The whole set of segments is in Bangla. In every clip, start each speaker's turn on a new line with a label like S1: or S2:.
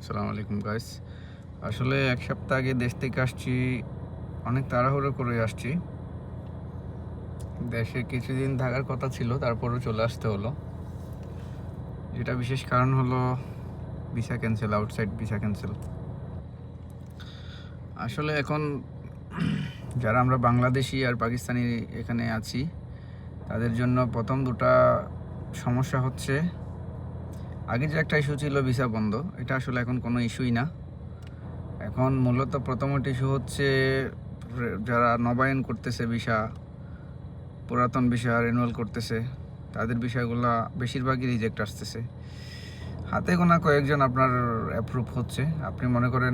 S1: আসসালামু আলাইকুম গাইস। আসলে এক সপ্তাহ আগে দেশ থেকে আসছি, অনেক তাড়াহুড়ো করে আসছি। দেশে কিছুদিন থাকার কথা ছিল, তারপরও চলে আসতে হলো। যেটা বিশেষ কারণ হলো visa cancel, outside visa cancel. আসলে এখন যারা আমরা বাংলাদেশি আর পাকিস্তানি এখানে আছি, তাদের জন্য প্রথম দুটা সমস্যা হচ্ছে, আগে যে একটা ইস্যু ছিল ভিসা বন্ধ, এটা আসলে এখন কোনো ইস্যুই না। এখন মূলত প্রথমত ইস্যু হচ্ছে যারা নবায়ন করতেছে ভিসা, পুরাতন বিষয় রিনিউয়াল করতেছে, তাদের বিষয়গুলো বেশিরভাগই রিজেক্ট আসতেছে। হাতে গোনা কয়েকজন আপনার অ্যাপ্রুভ হচ্ছে। আপনি মনে করেন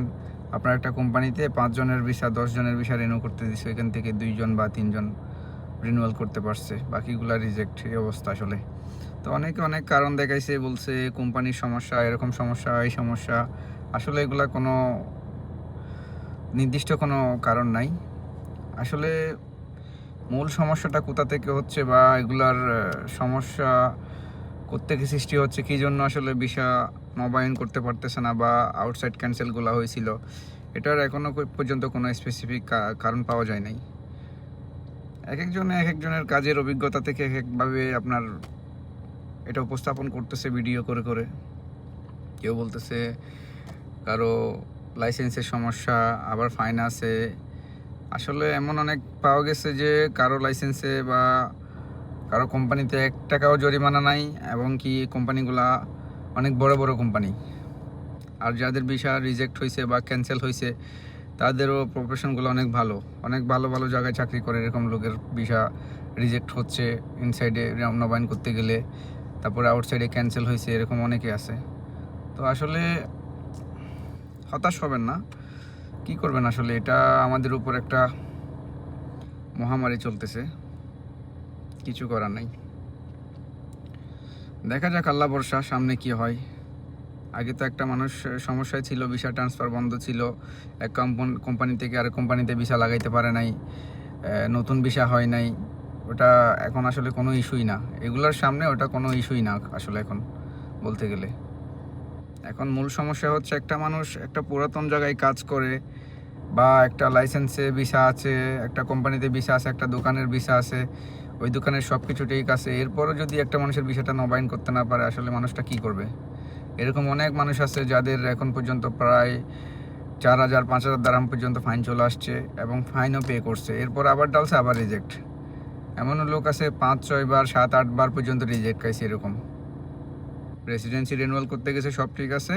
S1: আপনার একটা কোম্পানিতে 5 জনের ভিসা 10 জনের ভিসা রিনিউ করতে দিচ্ছে, এখান থেকে 2 জন বা 3 জন রিনিউয়াল করতে পারছে, বাকিগুলা রিজেক্ট। এই অবস্থা আসলে। তো অনেকে অনেক কারণ দেখাইছে, বলছে কোম্পানির সমস্যা, এরকম সমস্যা, এই সমস্যা। আসলে এগুলা কোনো নির্দিষ্ট কোনো কারণ নাই। আসলে মূল সমস্যাটা কোথা থেকে হচ্ছে বা এগুলার সমস্যা কোত্থেকে সৃষ্টি হচ্ছে, কী জন্য আসলে ভিসা নবায়ন করতে পারতেছে না বা আউটসাইড ক্যান্সেলগুলো হয়েছিল, এটার এখনও পর্যন্ত কোনো স্পেসিফিক কারণ পাওয়া যায় নাই। এক একজনের কাজের অভিজ্ঞতা থেকে এক একভাবে আপনার এটা উপস্থাপন করতেছে ভিডিও করে করে। কেউ বলতেছে কারো লাইসেন্সের সমস্যা, আবার ফাইন আছে। আসলে এমন অনেক পাওয়া গেছে যে কারো লাইসেন্সে বা কারো কোম্পানিতে 1 টাকাও জরিমানা নাই, এবং কি কোম্পানিগুলা অনেক বড় বড় কোম্পানি। আর যাদের ভিসা রিজেক্ট হয়েছে বা ক্যান্সেল হয়েছে, তাদেরও প্রফেশনগুলো অনেক ভালো, অনেক ভালো ভালো জায়গায় চাকরি করে। এরকম লোকের ভিসা রিজেক্ট হচ্ছে ইনসাইডে নবায়ন করতে গেলে, তারপরে আউটসাইডে ক্যান্সেল হয়েছে, এরকম অনেকে আছে। তো আসলে হতাশ হবেন না, কি করবেন আসলে, এটা আমাদের উপর একটা মহামারী চলতেছে, কিছু করার নাই। দেখা যাক, আল্লাহ ভরসা, সামনে কি হয়। আগে তো একটা মানুষ সমস্যায় ছিল, ভিসা ট্রান্সফার বন্ধ ছিল, এক কোম্পানি থেকে আরেক কোম্পানিতে ভিসা লাগাইতে পারে নাই, নতুন ভিসা হয় নাই। ওটা এখন আসলে কোনো ইস্যুই না, এগুলোর সামনে ওটা কোনো ইস্যুই না আসলে এখন বলতে গেলে। এখন মূল সমস্যা হচ্ছে একটা মানুষ একটা পুরাতন জায়গায় কাজ করে, বা একটা লাইসেন্সে ভিসা আছে, একটা কোম্পানিতে ভিসা আছে, একটা দোকানের ভিসা আছে, ওই দোকানের সব কিছু ঠিক আছে, এরপরও যদি একটা মানুষের ভিসাটা নবায়ন করতে না পারে, আসলে মানুষটা কী করবে? এরকম অনেক মানুষ আছে যাদের এখন পর্যন্ত প্রায় 4,000 5,000 দারাম পর্যন্ত ফাইন চলে আসছে, এবং ফাইনও পে করছে, এরপর আবার ডালছে, আবার রিজেক্ট। এমনও লোক আছে 5-6 বার 7-8 বার পর্যন্ত রিজেক্ট খাইছে। এরকম রেসিডেন্সি রিনিউয়াল করতে গেছে, সব ঠিক আছে,